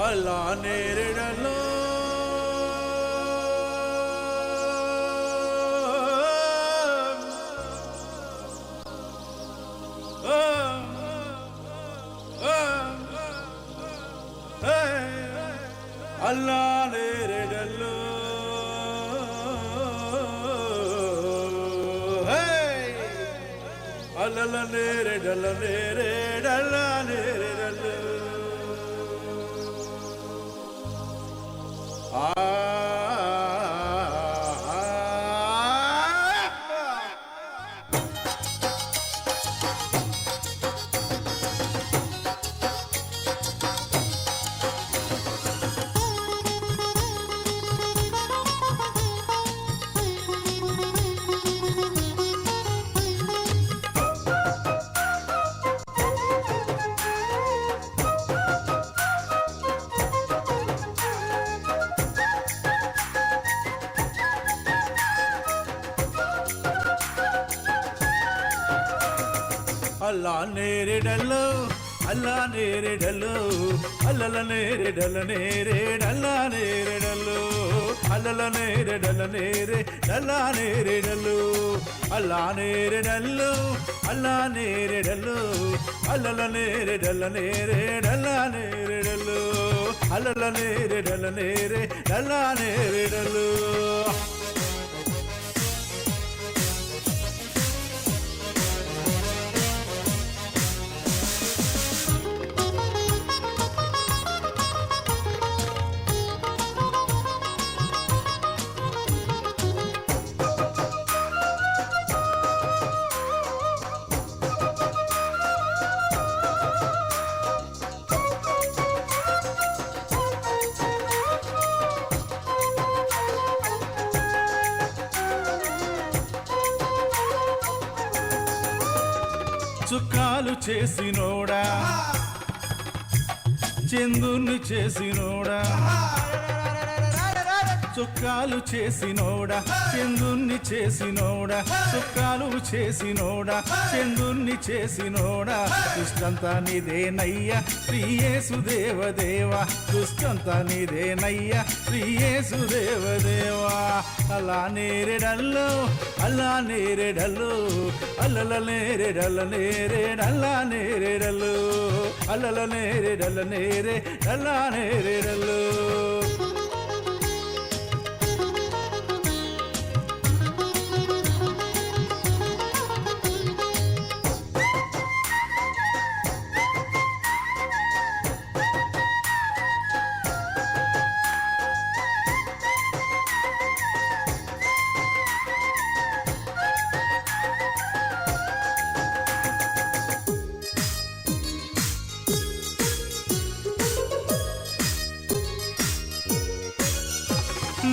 అల్లా నేరేడలో అల్లా నేరేడలో అల్లల నేరేడల నేరేడల్ల నేరేడల్లో అల్లా నేరేడల్లో అల్లా నేరేడల్లో అల్లల నేరేడల నేరేడల్లా నేరేడల్లో అల్లల నేరేడల నేరేడల్లా నేరేడల్లో అల్లా నేరేడల్లో అల్లా నేరేడల్లో అల్లల నేరేడల నేరేడల్లా నేరేడల్లో అల్లల నేరేడల నేరేడల్లా నేరేడల్లో చుక్కాలు చేసినోడా చందుని చేసినోడా చుక్కాలు చేసినోడా చందుని చేసినోడా చుక్కాలు చేసినోడా చందుని చేసినోడా దుష్టంతా నీదేనయ్యా శ్రీ యేసు దేవదేవా దుష్టంతా నీదేనయ్యా శ్రీ యేసు దేవదేవా అల్లా నేరేడల్లో అల్లా నేరేడల్లో అల్లల నేరేడల్ల నేరేడల్లా నేరేడల్లో అల్లల నేరేడల్ల నేరేడల్లా నేరేడల్లో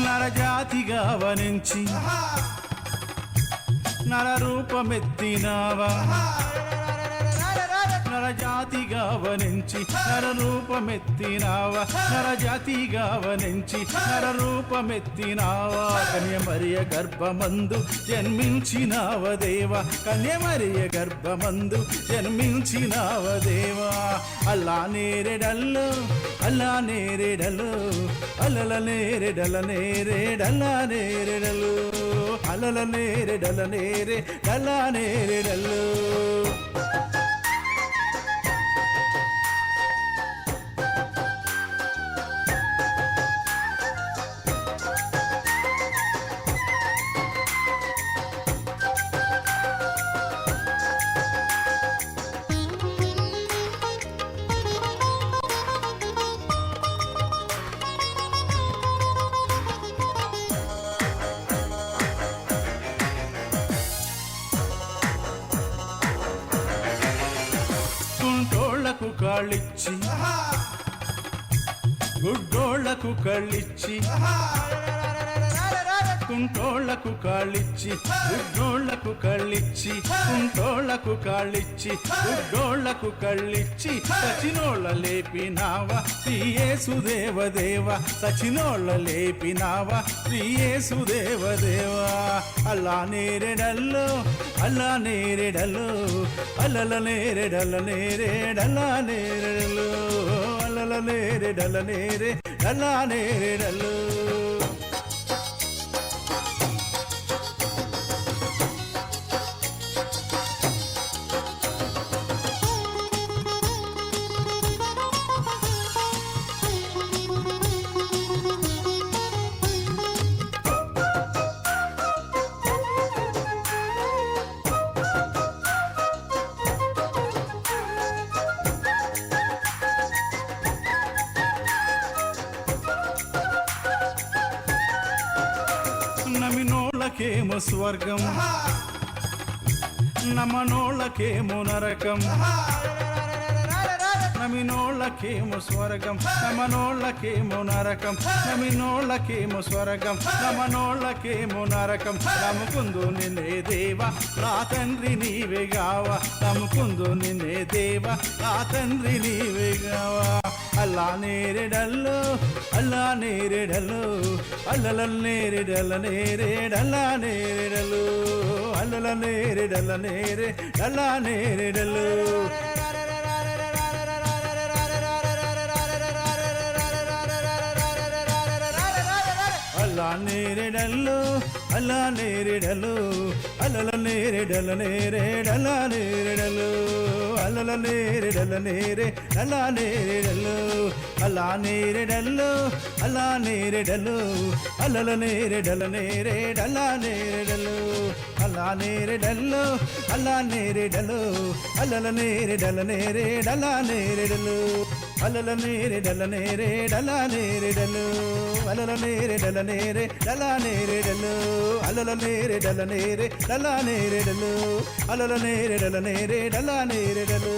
నరజాతిగా వరించి నరరూపమెత్తినావా నరజాతిగా వరించి నరరూపమెత్తినావా నరజాతిగా వరించి నరరూపమెత్తినావా కన్యమరియ గర్భమందు జన్మించినావ దేవా కన్యమరియ గర్భమందు జన్మించినావ దేవా అల్లా నేరేడల్లో అల్లా నేరేడల్లో అల్లల నేరేడల నేరేడల్లా నేరేడల్లో అల్లల నేరేడల నేరేడల్లా నేరేడల్లో గుడ్డోళ్లకు కాళ్ళిచ్చి గుడ్డోళ్లకు కళ్ళిచ్చి కుంటోళ్లకు కాళ్ళిచ్చి గుడ్డోళ్లకు కళ్ళిచ్చి కుంటోళ్లకు కాళ్ళిచ్చి గుడ్డోళ్లకు కళ్ళిచ్చి సచినోళ్ళ లేపినావా శ్రీ యేసు దేవదేవా సచినోళ్ళ లేపినావా శ్రీ యేసు దేవదేవా అల్లా నేరేడల్లో అల్లా నేరేడల్లో అల్లల నేరేడల్ల నేరేడల్లా నేరేడల్లో అల్లల నేరే డల నేరే డల నేరే డల్లు. నమినోళ్ళకేమో స్వర్గం, నమనోళ్ళకేమో నరకం. నమినోళ్ళకేమో స్వర్గం, నమనోళ్ళకేమో నరకం. నమినోళ్ళకేమో స్వర్గం, నమనోళ్ళకేమో నరకం. నమ్ముకుందు నిన్నే దేవా నా తండ్రి నీవేగావా. నమ్ముకుందు నిన్నే దేవా నా తండ్రి నీవేగావా. అల్లా నేరేడల్లు అల్లా నేరేడల్లు అల్లల నేరేడల్ల నేరేడల్ల నేరేడల్లు అల్లల నేరేడల్ల నేరేడల్ల నేరేడల్లు. అల్లా నేరేడల్లు అల్లా నేరేడల్లు అల్లల నేరేడల్ల నేరేడల్ల నేరేడల్లు అల్లల నేరేడల్ల నేరేడల్ల నేరేడల్లు. అల్లా నేరేడల్లు అల్లా నేరేడల్లు అల్లల నేరేడల్ల నేరేడల్ల నేరేడల్లు అల్లా నేరేడల్లు అల్లా నేరేడల్లు అల్లల నేరేడల్ల నేరేడల్ల నేరేడల్లు అల్లల నేరేడల్ల నేరేడల్ల నేరేడల్లు అల్లల నేరేడల్ల నేరేడల్ల నేరేడల్లు అల్లల నేరేడల్ల నేరేడల్ల నేరేడల్లు అల్లల నేరేడల్ల నేరేడల్ల నేరేడల్లు.